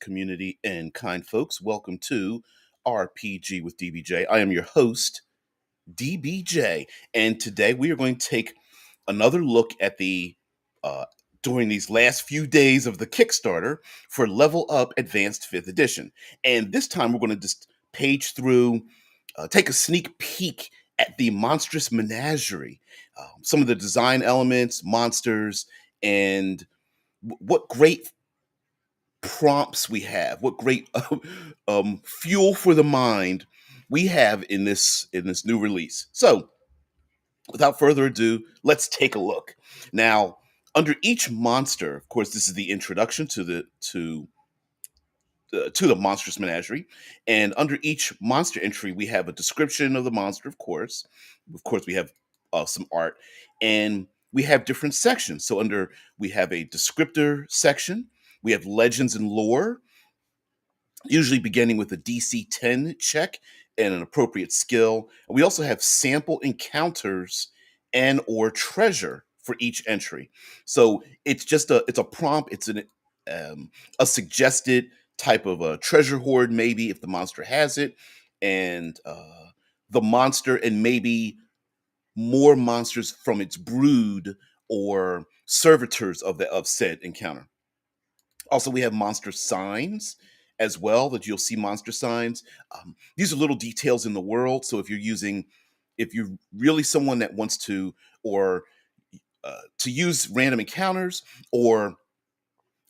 community and kind folks. Welcome to RPG with DBJ. I am your host, DBJ, and today we are going to take another look at the uh, during these last few days of the Kickstarter for Level Up Advanced 5th Edition. And this time we're going to just page through, take a sneak peek at the Monstrous Menagerie, some of the design elements, monsters, and what great prompts we have, what great fuel for the mind we have in this new release. So, without further ado, let's take a look. Now, under each monster, of course, this is the introduction to the Monstrous Menagerie, and under each monster entry, we have a description of the monster. Of course, we have some art, and we have different sections. So, we have a descriptor section. We have legends and lore, usually beginning with a DC 10 check and an appropriate skill. We also have sample encounters and or treasure for each entry. So it's a prompt. It's a suggested type of a treasure hoard, maybe if the monster has it, and the monster, and maybe more monsters from its brood or servitors of said encounter. Also, we have monster signs as well, that you'll see monster signs. These are little details in the world. So if you're really someone that wants to, or to use random encounters, or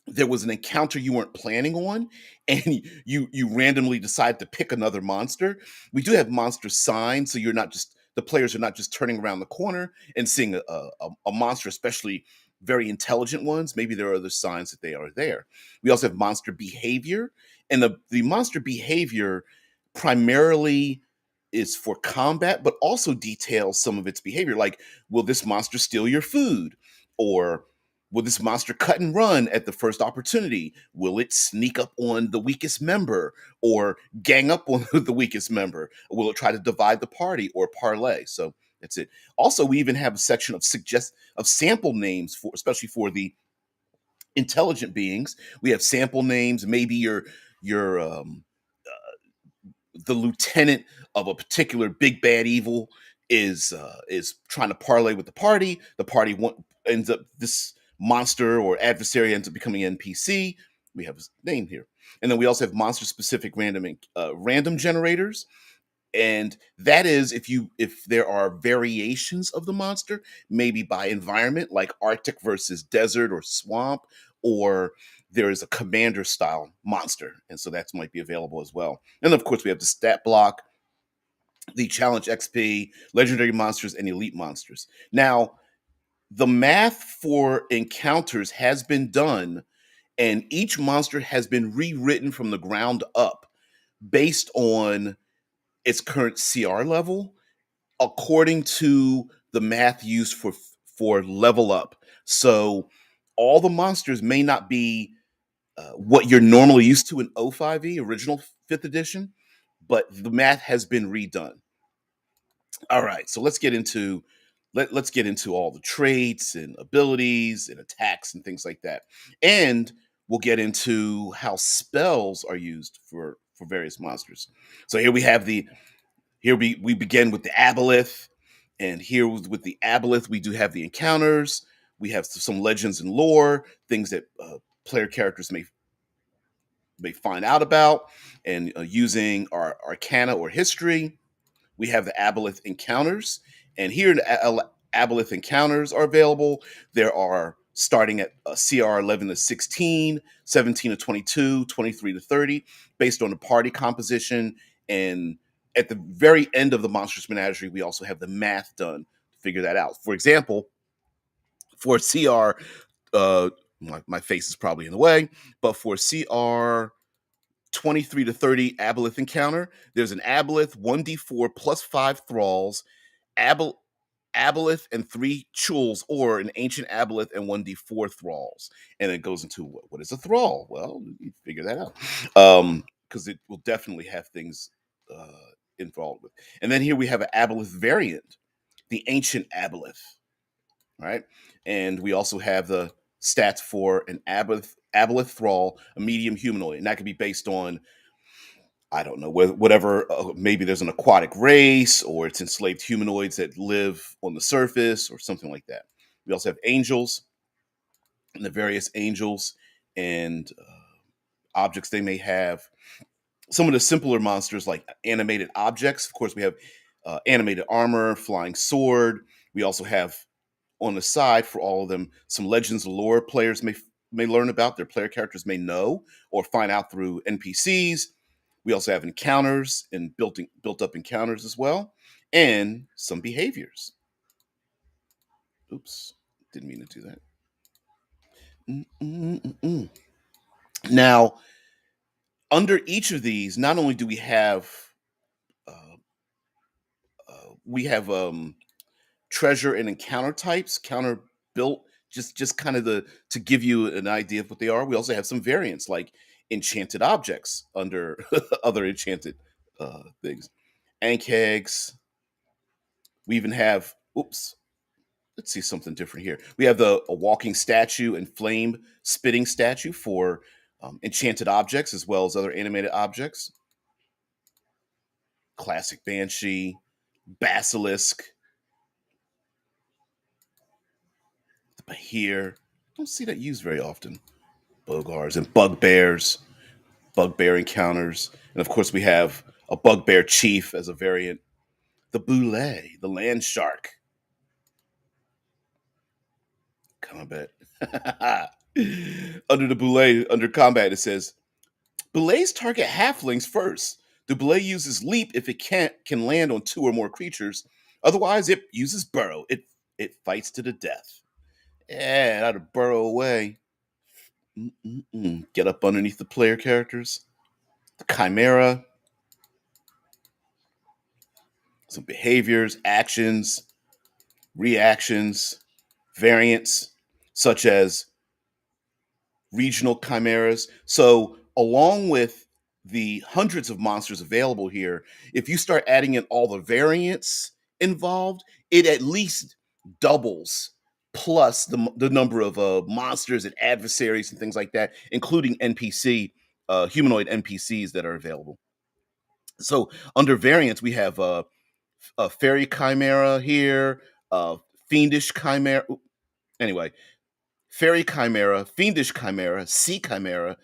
there was an encounter you weren't planning on, and you randomly decide to pick another monster, we do have monster signs. So the players are not just turning around the corner and seeing a monster, especially very intelligent ones. Maybe there are other signs that they are there. We also have monster behavior, and the monster behavior primarily is for combat, but also details some of its behavior. Like, will this monster steal your food? Or will this monster cut and run at the first opportunity? Will it sneak up on the weakest member or gang up on the weakest member? Or will it try to divide the party or parlay? So that's it. Also, we even have a section of sample names, for especially for the intelligent beings. We have sample names. Maybe your the lieutenant of a particular big bad evil is trying to parlay with the party. The party ends up, this monster or adversary ends up becoming an NPC. We have his name here, and then we also have monster specific random generators. And that is if there are variations of the monster, maybe by environment, like Arctic versus desert or swamp, or there is a commander style monster, and so that might be available as well. And of course, we have the stat block, the challenge XP, legendary monsters, and elite monsters. Now, the math for encounters has been done, and each monster has been rewritten from the ground up based on its current CR level, according to the math used for level up. So all the monsters may not be what you're normally used to in O5E, original 5th edition, but the math has been redone. All right, so let's get into all the traits and abilities and attacks and things like that. And we'll get into how spells are used for various monsters. So here we begin with the aboleth, and here with the aboleth we do have the encounters. We have some legends and lore, things that player characters may find out about, and using our arcana or history. We have the aboleth encounters, and here the aboleth encounters are available. There are starting at CR 11 to 16, 17 to 22, 23 to 30, based on the party composition. And at the very end of the Monstrous Menagerie, we also have the math done to figure that out. For example, for CR, my face is probably in the way, but for CR 23 to 30 aboleth encounter, there's an aboleth 1d4 plus 5 thralls, aboleth and 3 chuls, or an ancient aboleth and 1d4 thralls. And it goes into what is a thrall? Well, you figure that out. Because it will definitely have things uh, involved with. And then here we have an aboleth variant, the ancient aboleth, right? And we also have the stats for an Aboleth Thrall, a medium humanoid, and that could be based on, I don't know, whatever. Maybe there's an aquatic race, or it's enslaved humanoids that live on the surface, or something like that. We also have angels, and the various angels and objects they may have. Some of the simpler monsters, like animated objects. Of course, we have animated armor, flying sword. We also have on the side for all of them some legends of lore players may learn about, their player characters may know or find out through NPCs. We also have encounters and built up encounters as well, and some behaviors. Oops, didn't mean to do that. Mm-mm-mm-mm. Now, under each of these, not only do uh, we have treasure and encounter types, counter built, just kind of the to give you an idea of what they are. We also have some variants like enchanted objects under other enchanted things, ankegs. We even have, oops, let's see something different here. We have a walking statue and flame spitting statue for enchanted objects as well as other animated objects. Classic banshee, basilisk, here. Don't see that used very often. Bogars and bugbears, bugbear encounters, and of course we have a bugbear chief as a variant. The boulet, the land shark, combat. Under the boulet, under combat, it says boulets target halflings first. The boulet uses leap if it can land on two or more creatures. Otherwise, it uses burrow. It fights to the death. Yeah, that'll burrow away. Get up underneath the player characters. The chimera, some behaviors, actions, reactions, variants, such as regional chimeras. So, along with the hundreds of monsters available here, if you start adding in all the variants involved, it at least doubles plus the number of monsters and adversaries and things like that, including humanoid NPCs that are available. So, under variants, we have a fairy chimera here, fiendish chimera. Anyway, fairy chimera, fiendish chimera, sea chimera,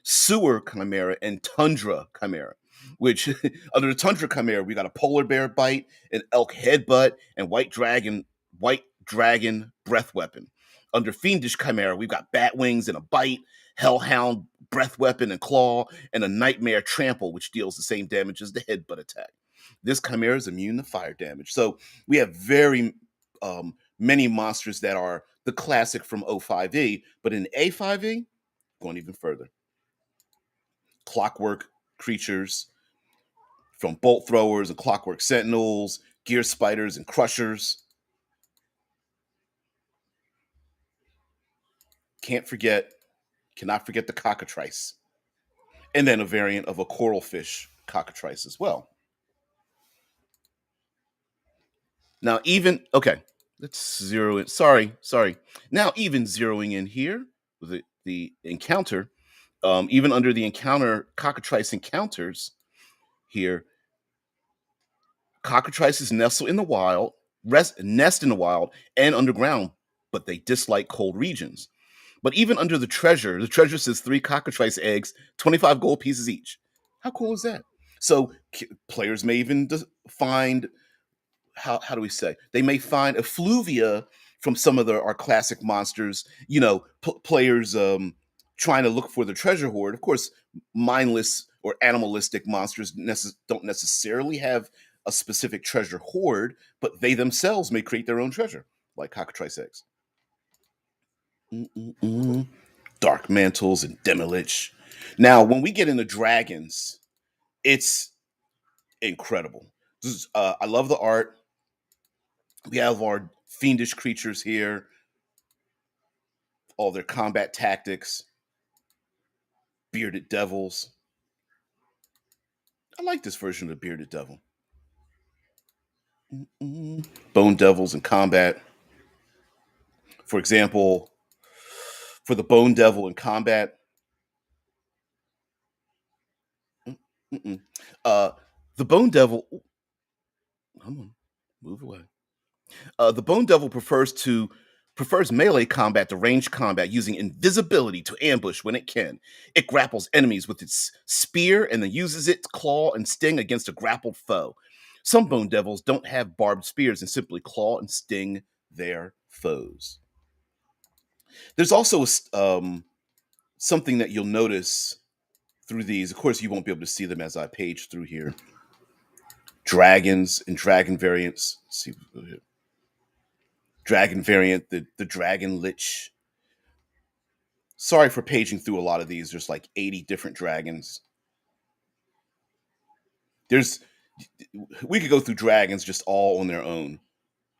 sewer chimera, and tundra chimera. Which under the tundra chimera, we got a polar bear bite, an elk headbutt, and white dragon breath weapon. Under fiendish chimera, we've got bat wings and a bite, hellhound breath weapon and claw, and a nightmare trample, which deals the same damage as the headbutt attack. This chimera is immune to fire damage. So we have very many monsters that are the classic from O5E, but in A5E, going even further. Clockwork creatures from bolt throwers and clockwork sentinels, gear spiders and crushers. Cannot forget the cockatrice. And then a variant of a coral fish cockatrice as well. Now, even, okay, let's zero in. Sorry. Now, even zeroing in here with the encounter, even under the encounter, cockatrice encounters here, cockatrices nestle in the wild, nest in the wild and underground, but they dislike cold regions. But even under the treasure says 3 cockatrice eggs, 25 gold pieces each. How cool is that? So players may even find, how do we say, they may find effluvia from some of our classic monsters. Players trying to look for the treasure hoard. Of course, mindless or animalistic monsters don't necessarily have a specific treasure hoard, but they themselves may create their own treasure, like cockatrice eggs. Mm-mm-mm. Dark mantles and demilich. Now, when we get into dragons, it's incredible. I love the art. We have our fiendish creatures here, all their combat tactics, bearded devils. I like this version of the bearded devil. Bone devils in combat. For example, for the bone devil in combat, Mm-mm. Uh, the Bone Devil. Come on, move away. The Bone Devil prefers melee combat to ranged combat, using invisibility to ambush when it can. It grapples enemies with its spear and then uses its claw and sting against a grappled foe. Some Bone Devils don't have barbed spears and simply claw and sting their foes. There's also something that you'll notice through these. Of course, you won't be able to see them as I page through here. Dragons and dragon variants. Let's see, dragon variant, the dragon lich. Sorry for paging through a lot of these. There's like 80 different dragons. There's we could go through dragons just all on their own.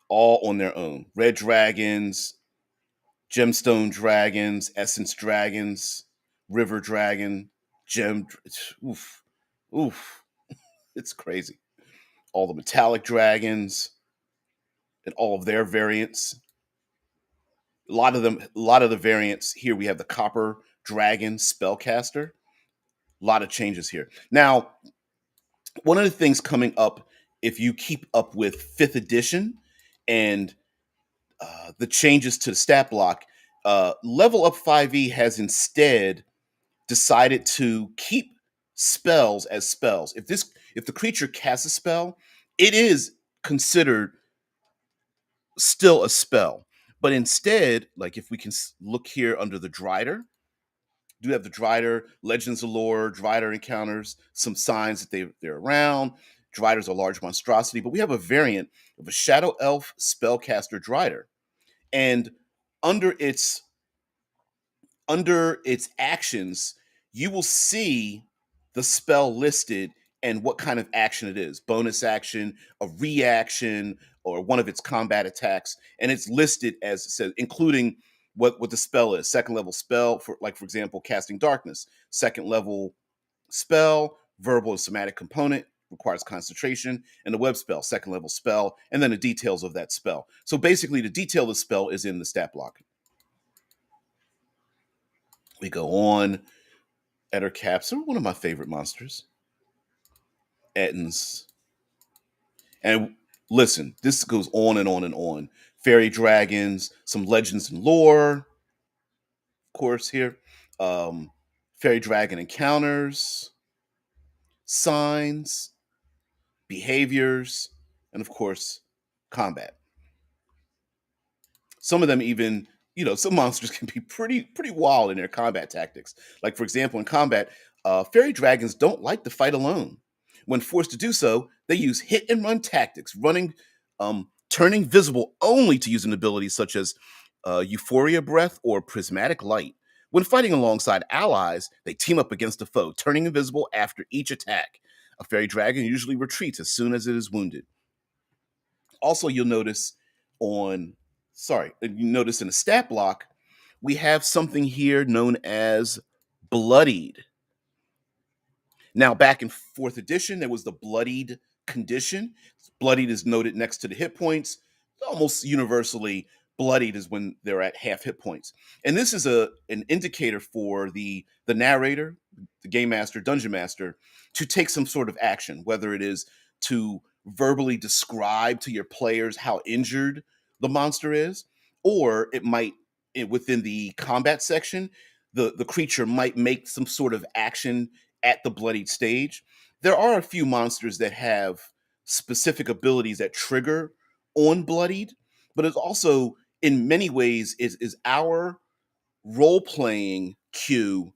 All on their own. Red dragons, gemstone dragons, essence dragons, river dragon, gem. Oof. Oof. It's crazy. All the metallic dragons and all of their variants. A lot of the variants here. We have the copper dragon spellcaster. A lot of changes here. Now, one of the things coming up, if you keep up with fifth edition and the changes to the stat block, level up 5e has instead decided to keep spells as spells. If the creature casts a spell, it is considered still a spell. But instead, like if we can look here under the Drider, do have the Drider, Legends of Lore, Drider encounters, some signs that they're around. Driders are large monstrosity, but we have a variant of a Shadow Elf spellcaster Drider. And under its under its actions, you will see the spell listed and what kind of action it is. Bonus action, a reaction, or one of its combat attacks. And it's listed as it says, including what the spell is. Second level spell, for example, casting darkness. Second level spell, verbal and somatic component, requires concentration, and the web spell, second level spell, and then the details of that spell. So basically, the detail of the spell is in the stat block. We go on. Ettercaps are one of my favorite monsters. Ettins. And listen, this goes on and on and on. Fairy dragons, some legends and lore, of course, here. Um, Fairy dragon encounters, signs, behaviors, and of course, combat. Some of them even, some monsters can be pretty wild in their combat tactics. Like for example, in combat, fairy dragons don't like to fight alone. When forced to do so, they use hit and run tactics, turning visible only to use an ability such as euphoria breath or prismatic light. When fighting alongside allies, they team up against a foe, turning invisible after each attack. A fairy dragon usually retreats as soon as it is wounded. Also, you'll notice on you notice in the stat block, we have something here known as bloodied. Now, back in fourth edition, there was the bloodied condition. Bloodied is noted next to the hit points. Almost universally, bloodied is when they're at half hit points. And this is an indicator for the narrator, the game master, dungeon master, to take some sort of action, whether it is to verbally describe to your players how injured the monster is, or it might, within the combat section, the creature might make some sort of action at the bloodied stage. There are a few monsters that have specific abilities that trigger on bloodied, but it's also in many ways is our role playing cue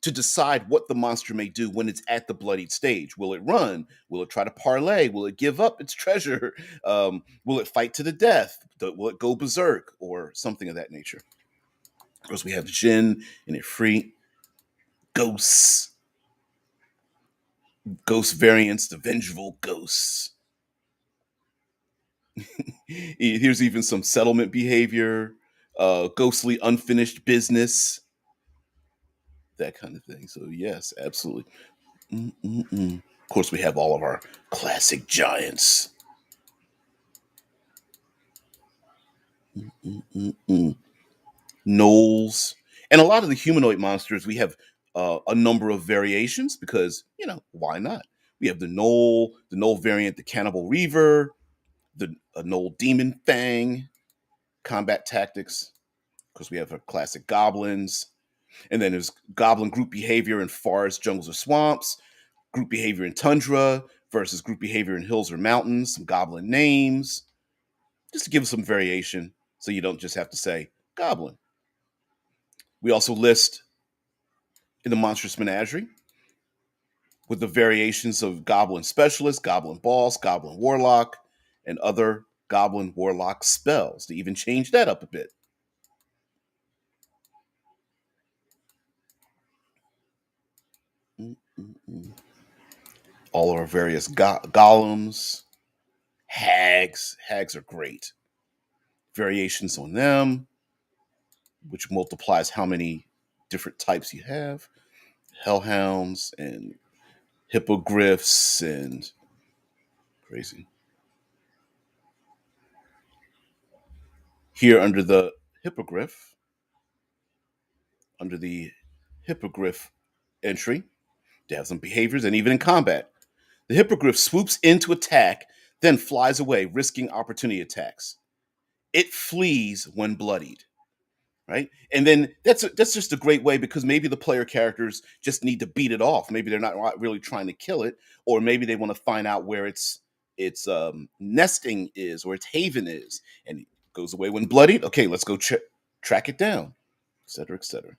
to decide what the monster may do when it's at the bloodied stage. Will it run? Will it try to parlay? Will it give up its treasure? Will it fight to the death? Will it go berserk or something of that nature? Of course, we have Jin and Ifrit, ghosts, ghost variants, the vengeful ghosts. Here's even some settlement behavior, ghostly unfinished business, that kind of thing. So yes, absolutely. Mm-mm-mm. Of course, we have all of our classic giants. Mm-mm-mm. Gnolls. And a lot of the humanoid monsters, we have a number of variations because why not? We have the Knoll variant, the Cannibal Reaver, the Knoll Demon Fang, combat tactics. Of course, we have our classic goblins, and then there's goblin group behavior in forests, jungles, or swamps, group behavior in tundra versus group behavior in hills or mountains, some goblin names, just to give some variation so you don't just have to say goblin. We also list in the Monstrous Menagerie with the variations of goblin specialist, goblin boss, goblin warlock, and other goblin warlock spells to even change that up a bit. All of our various golems, hags. Hags are great. Variations on them, which multiplies how many different types you have. Hellhounds and hippogriffs and crazy. Here under the hippogriff, under the hippogriff entry, they have some behaviors and even in combat. The hippogriff swoops in to attack, then flies away, risking opportunity attacks. It flees when bloodied. Right, and then that's just a great way because maybe the player characters just need to beat it off. Maybe they're not really trying to kill it, or maybe they want to find out where its nesting is or its haven is, and it goes away when bloodied. Okay, let's go track it down, etc., etc.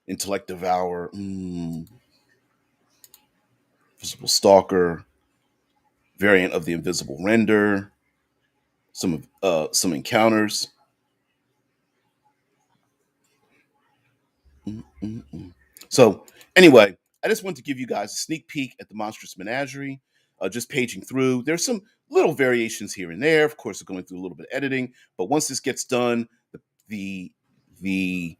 Intellect Devour, Visible Stalker, variant of the Invisible Render, some encounters. So anyway, I just want to give you guys a sneak peek at the Monstrous Menagerie. Just paging through, there's some little variations here and there. Of course, they're going through a little bit of editing, but once this gets done, the the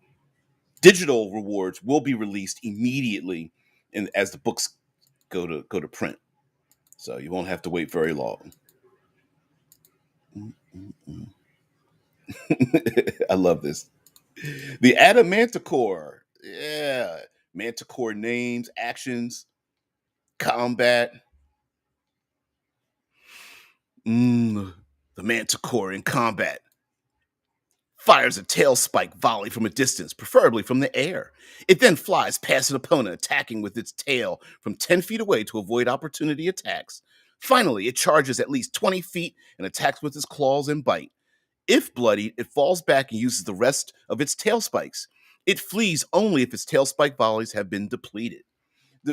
digital rewards will be released immediately, and as the books go to print, so you won't have to wait very long. I love this. The Adamanticore, yeah, Manticore names, actions, combat. The Manticore in combat fires a tail spike volley from a distance, preferably from the air. It then flies past an opponent, attacking with its tail from 10 feet away to avoid opportunity attacks. Finally, it charges at least 20 feet and attacks with its claws and bite. If bloodied, it falls back and uses the rest of its tail spikes. It flees only if its tail spike volleys have been depleted.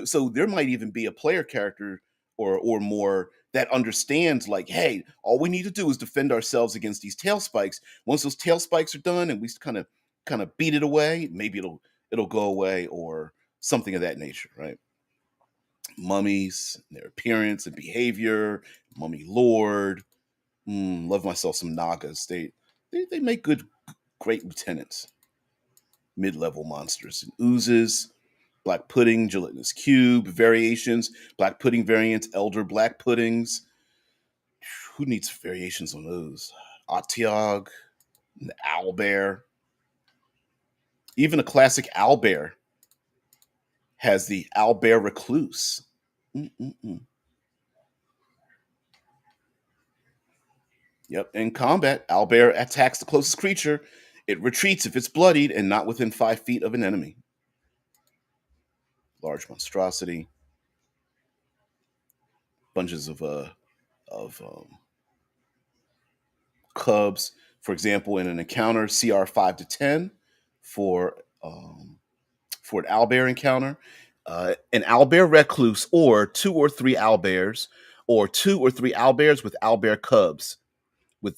So there might even be a player character or more that understands like, hey, all we need to do is defend ourselves against these tail spikes. Once those tail spikes are done and we kind of beat it away, maybe it'll go away or something of that nature, right? Mummies, their appearance and behavior, mummy lord. Love myself some Nagas. They make great lieutenants. Mid-level monsters and oozes. Black pudding, gelatinous cube, variations, black pudding variants, elder black puddings. Who needs variations on those? Otiog, the owlbear. Even a classic owlbear has the owlbear recluse. Mm-mm-mm. Yep, in combat, owlbear attacks the closest creature. It retreats if it's bloodied and not within 5 feet of an enemy. Large monstrosity. Bunches of cubs. For example, in an encounter, CR 5 to 10 for for an owlbear encounter, an owlbear recluse, or 2 or 3 owlbears, or 2 or 3 owlbears with owlbear cubs,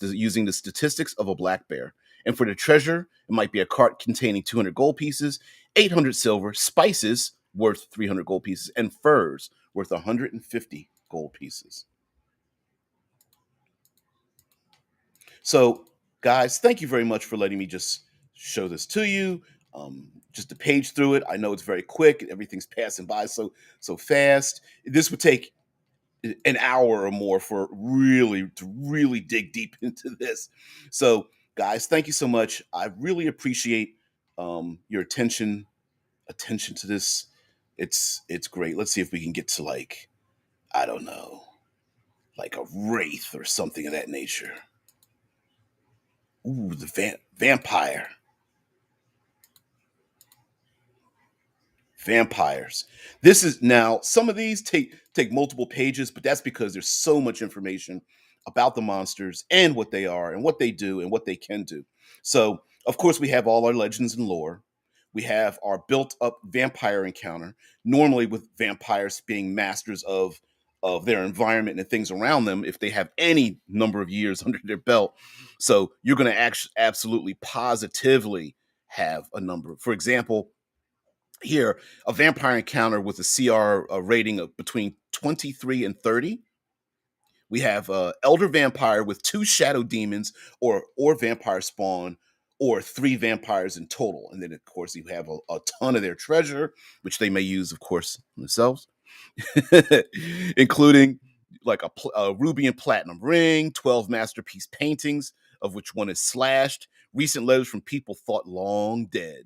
using the statistics of a black bear. And for the treasure, it might be a cart containing 200 gold pieces, 800 silver, spices worth 300 gold pieces, and furs worth 150 gold pieces. So, guys, thank you very much for letting me just show this to you. Just to page through it. I know it's very quick. Everything's passing by so fast. This would take an hour or more for really dig deep into this. So, guys, thank you so much. I really appreciate your attention to this. It's great. Let's see if we can get to like, I don't know, like a wraith or something of that nature. Ooh, the vampire. Vampires. This is now some of these take multiple pages, but that's because there's so much information about the monsters and what they are and what they do and what they can do. So, of course, we have all our legends and lore. We have our built-up vampire encounter, normally with vampires being masters of their environment and things around them if they have any number of years under their belt. So, you're going to absolutely positively have a number. For example, here, a vampire encounter with a CR rating of between 23 and 30. We have elder vampire with 2 shadow demons or vampire spawn, or 3 vampires in total. And then, of course, you have a ton of their treasure, which they may use, of course, themselves, including like a ruby and platinum ring, 12 masterpiece paintings, of which one is slashed, recent letters from people thought long dead,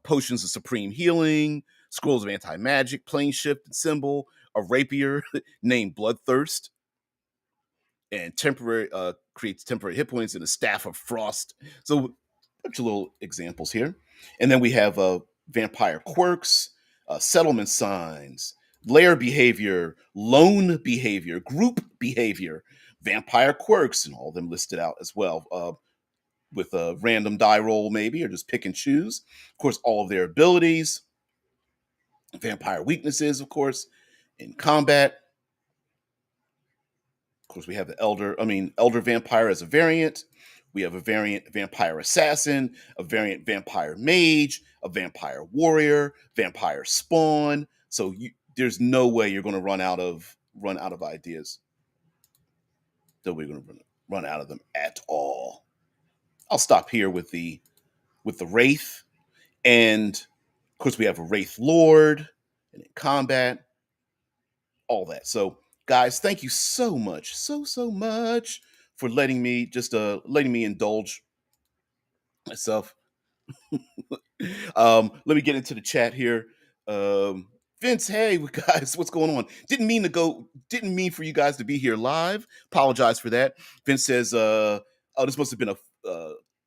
potions of supreme healing, scrolls of anti magic, plane shift and symbol, a rapier named Bloodthirst, and temporary creates temporary hit points, and a staff of frost. So, a bunch of little examples here, and then we have vampire quirks, settlement signs, lair behavior, lone behavior, group behavior, vampire quirks, and all of them listed out as well. With a random die roll, maybe, or just pick and choose. Of course, all of their abilities, vampire weaknesses, of course, in combat. Of course, we have the elder vampire as a variant. We have a variant vampire assassin, a variant vampire mage, a vampire warrior, vampire spawn. So there's no way you're going to run out of ideas. So we're going to run out of them at all. I'll stop here with the wraith. And of course, we have a Wraith Lord and in combat, all that. So, guys, thank you so much, so much for letting me indulge myself. Let me get into the chat here. Um, Vince, hey guys, what's going on? Didn't mean for you guys to be here live. Apologize for that. Vince says, "Oh, this must have been a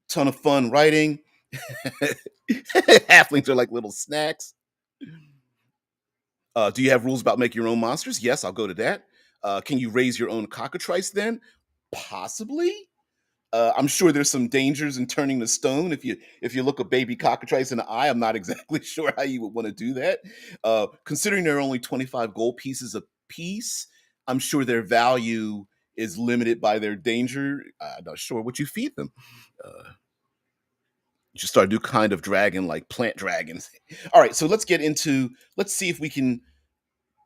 ton of fun writing." Halflings are like little snacks. Do you have rules about making your own monsters? Yes, I'll go to that. Can you raise your own cockatrice then? Possibly. I'm sure there's some dangers in turning the stone. If you look a baby cockatrice in the eye, I'm not exactly sure how you would want to do that. Considering there are only 25 gold pieces a piece, I'm sure their value is limited by their danger. I'm not sure what you feed them. You should start a new kind of dragon, like plant dragons. All right, so let's see if we can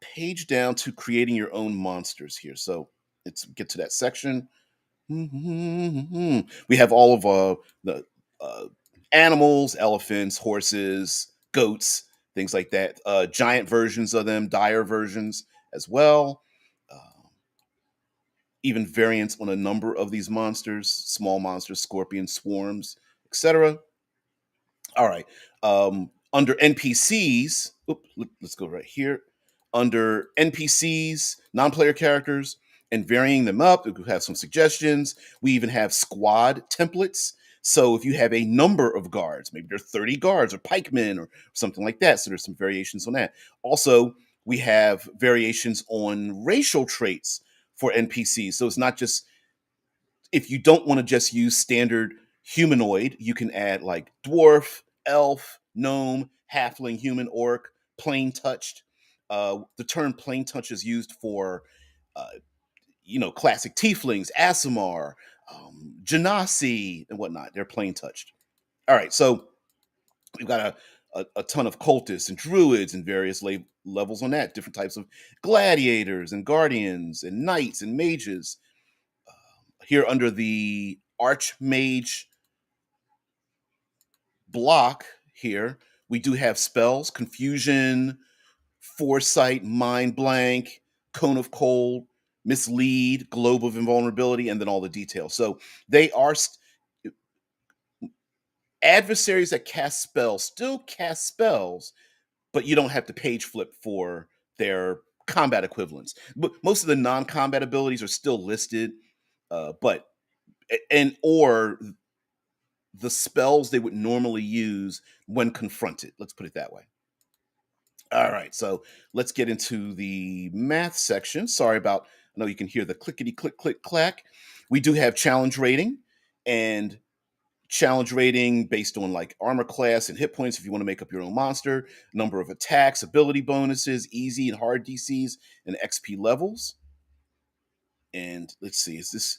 page down to creating your own monsters here. So let's get to that section. We have all of the uh, animals, elephants, horses, goats, things like that. Giant versions of them, dire versions as well. Uh, Even variants on a number of these monsters, small monsters, scorpions, swarms, etc. All right. Under NPCs, let's go right here. Under NPCs, non-player characters, and varying them up, we have some suggestions. We even have squad templates. So if you have a number of guards, maybe there are 30 guards or pikemen or something like that. So there's some variations on that. Also, we have variations on racial traits for NPCs. So it's not just, if you don't want to just use standard humanoid, you can add like dwarf, elf, gnome, halfling, human, orc, plain touched. The term plain touch is used for, uh, classic tieflings, Asimar, Genasi, and whatnot. They're plain touched. All right, so we've got a ton of cultists and druids and various levels on that, different types of gladiators and guardians and knights and mages. Here under the Archmage block here, we do have spells: Confusion, Foresight, Mind Blank, Cone of Cold, Mislead, Globe of Invulnerability, and then all the details. So they are adversaries that cast spells, still cast spells, but you don't have to page flip for their combat equivalents. But most of the non-combat abilities are still listed, but and or the spells they would normally use when confronted. Let's put it that way. All right, so let's get into the math section. Sorry about, I know you can hear the clickety click click clack. We do have challenge rating, and challenge rating based on like armor class and hit points if you want to make up your own monster, number of attacks, ability bonuses, easy and hard DCs, and XP levels. And let's see, is this,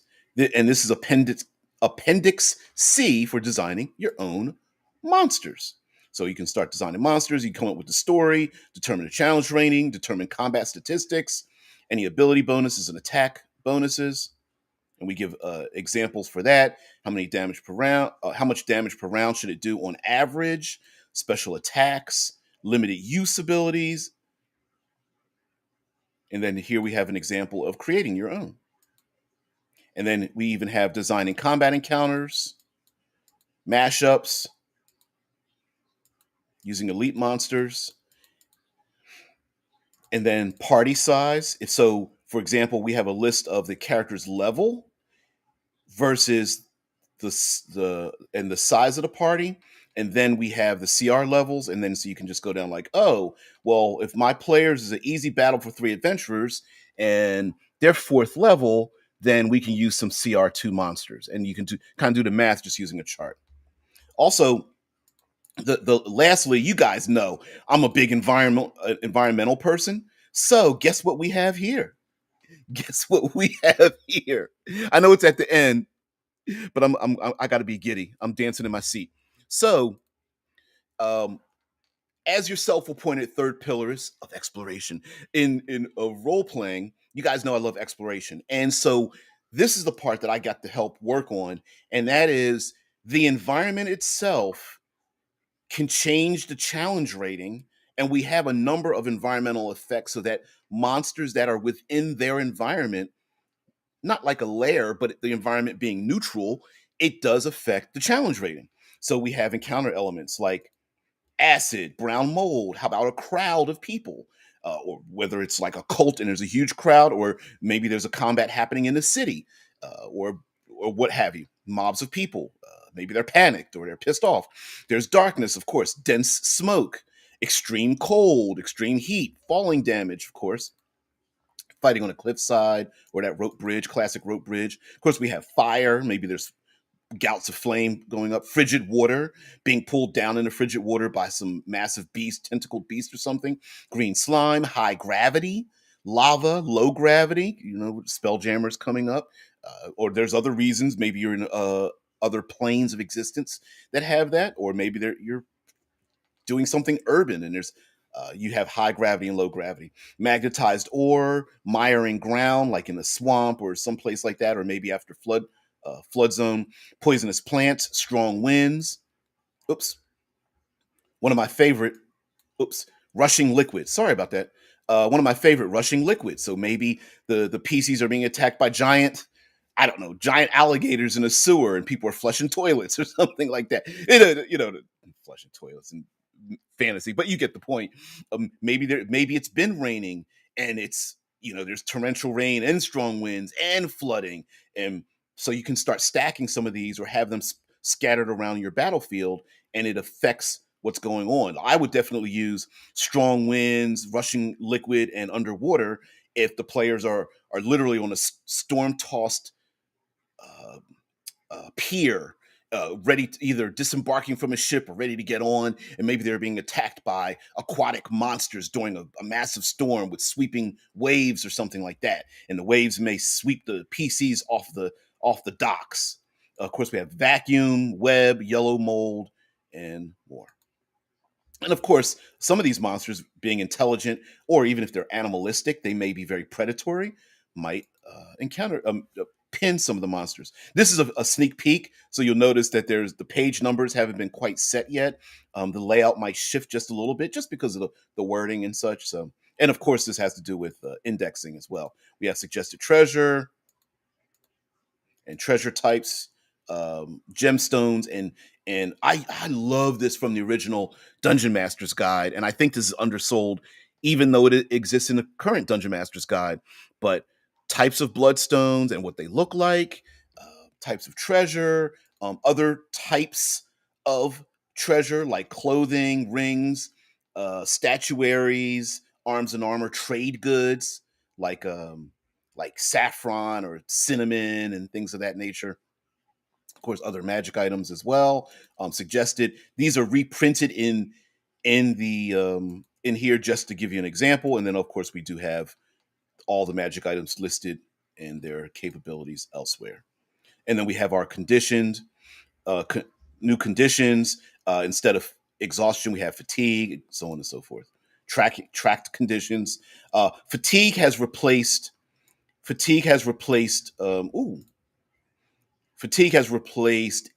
and this is appendix C for designing your own monsters. So you can start designing monsters, you come up with the story, determine the challenge rating, determine combat statistics, any ability bonuses and attack bonuses. And we give examples for that. How many damage per round? How much damage per round should it do on average? Special attacks, limited use abilities. And then here we have an example of creating your own. And then we even have designing combat encounters, mashups, using elite monsters, and then party size. If so, for example, we have a list of the character's level versus the size of the party, and then we have the CR levels, and then so you can just go down like, oh, well, if my players is an easy battle for 3 adventurers and they're 4th level, then we can use some CR2 monsters, and you can kind of do the math just using a chart. Also, the lastly, you guys know I'm a big environmental person, so guess what we have here? Guess what we have here? I know it's at the end, but I got to be giddy. I'm dancing in my seat. So, um, as your self-appointed third pillars of exploration in role playing, you guys know I love exploration, and so this is the part that I got to help work on, and that is the environment itself can change the challenge rating, and we have a number of environmental effects so that monsters that are within their environment, not like a lair, but the environment being neutral, it does affect the challenge rating. So we have encounter elements like acid, brown mold. How about a crowd of people? Or whether it's like a cult and there's a huge crowd, or maybe there's a combat happening in the city, or what have you. Mobs of people. Maybe they're panicked or they're pissed off. There's darkness, of course, dense smoke, extreme cold, extreme heat, falling damage, of course, fighting on a cliffside or that rope bridge, classic rope bridge. Of course, we have fire. Maybe there's gouts of flame going up, frigid water, being pulled down into frigid water by some massive beast, tentacled beast or something, green slime, high gravity, lava, low gravity, spelljammers coming up. Or there's other reasons. Maybe you're in other planes of existence that have that, or maybe you're doing something urban and there's you have high gravity and low gravity, magnetized ore, miring ground like in a swamp or someplace like that, or maybe after flood zone, poisonous plants, strong winds. Oops, one of my favorite. Oops, rushing liquid. Sorry about that. One of my favorite, rushing liquid. So maybe the PCs are being attacked by giant, I don't know, giant alligators in a sewer, and people are flushing toilets or something like that. Flushing toilets and fantasy, but you get the point. Maybe it's been raining and it's there's torrential rain and strong winds and flooding, and so you can start stacking some of these or have them scattered around your battlefield, and it affects what's going on. I would definitely use strong winds, rushing liquid, and underwater if the players are literally on a storm tossed uh, pier, ready to either disembarking from a ship or ready to get on, and maybe they're being attacked by aquatic monsters during a massive storm with sweeping waves or something like that, and the waves may sweep the PCs off the docks. Of course, we have vacuum, web, yellow mold, and more. And of course, some of these monsters, being intelligent, or even if they're animalistic, they may be very predatory, might encounter pin some of the monsters. This is a sneak peek, so you'll notice that there's the page numbers haven't been quite set yet. The layout might shift just a little bit, just because of the wording and such. So, and of course, this has to do with indexing as well. We have suggested treasure and treasure types, gemstones, And I love this from the original Dungeon Master's Guide, and I think this is undersold, even though it exists in the current Dungeon Master's Guide. But types of bloodstones and what they look like, types of treasure, other types of treasure like clothing, rings, statuaries, arms and armor, trade goods like saffron or cinnamon and things of that nature. Of course, other magic items as well. Suggested these are reprinted in here just to give you an example, and then of course we do have all the magic items listed and their capabilities elsewhere. And then we have our conditioned uh, co- new conditions. Instead of exhaustion, we have fatigue, so on and so forth. Tracked conditions. Fatigue has replaced. Fatigue has replaced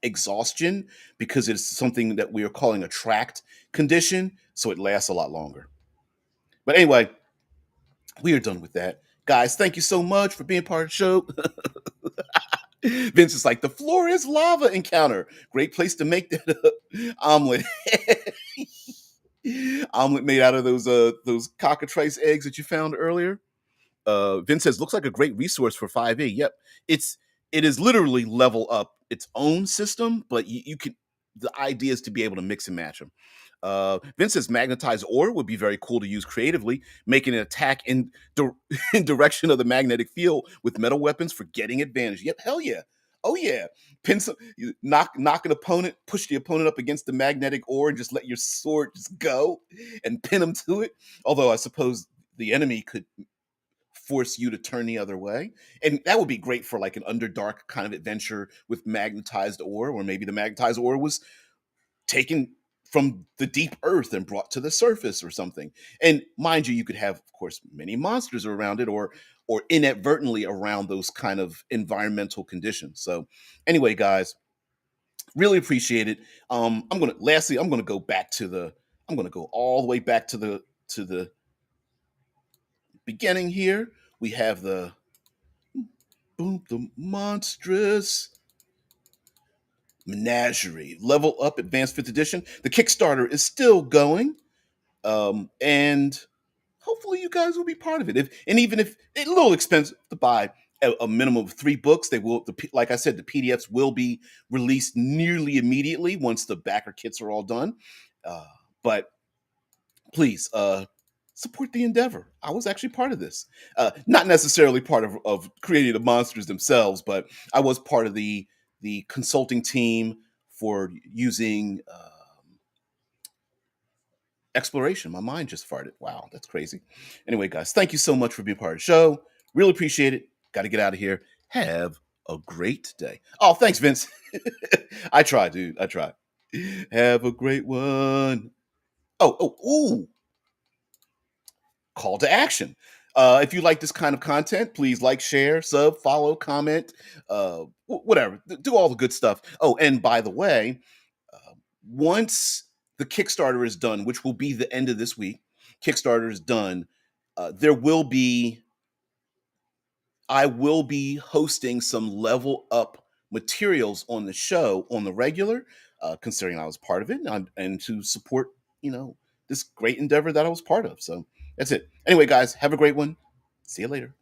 exhaustion because it's something that we are calling a tracked condition, so it lasts a lot longer. But anyway, we are done with that. Guys, thank you so much for being part of the show. Vince is like, the floor is lava encounter. Great place to make that omelet. Omelet made out of those cockatrice eggs that you found earlier. Vince says, looks like a great resource for 5e. Yep. It is literally level up its own system, but you can the idea is to be able to mix and match them. Vince says magnetized ore would be very cool to use creatively, making an attack in direction of the magnetic field with metal weapons for getting advantage. Yep, hell yeah. Oh yeah. Pin some, knock an opponent, push the opponent up against the magnetic ore and just let your sword just go and pin them to it. Although I suppose the enemy could force you to turn the other way. And that would be great for like an Underdark kind of adventure with magnetized ore, or maybe the magnetized ore was taken from the deep earth and brought to the surface or something. And mind you, you could have, of course, many monsters around it or inadvertently around those kind of environmental conditions. So anyway, guys, really appreciate it. I'm gonna go back to the I'm gonna go all the way back to the beginning here. We have the Monstrous Menagerie. Level up advanced 5th edition. The Kickstarter is still going. And hopefully you guys will be part of it. Even if it's a little expensive to buy a minimum of 3 books, like I said, the PDFs will be released nearly immediately once the backer kits are all done. But please support the endeavor. I was actually part of this, not necessarily part of creating the monsters themselves, but I was part of the consulting team for using exploration. My mind just farted. Wow, that's crazy. Anyway, guys, thank you so much for being part of the show. Really appreciate it. Got to get out of here. Have a great day. Oh, thanks, Vince. I try, dude. I try. Have a great one. Ooh, call to action. If you like this kind of content, please like, share, sub, follow, comment, whatever. Do all the good stuff. Oh, and by the way, once the Kickstarter is done, which will be the end of this week, Kickstarter is done. There will be I will be hosting some level up materials on the show on the regular, considering I was part of it and to support this great endeavor that I was part of. So that's it. Anyway, guys, have a great one. See you later.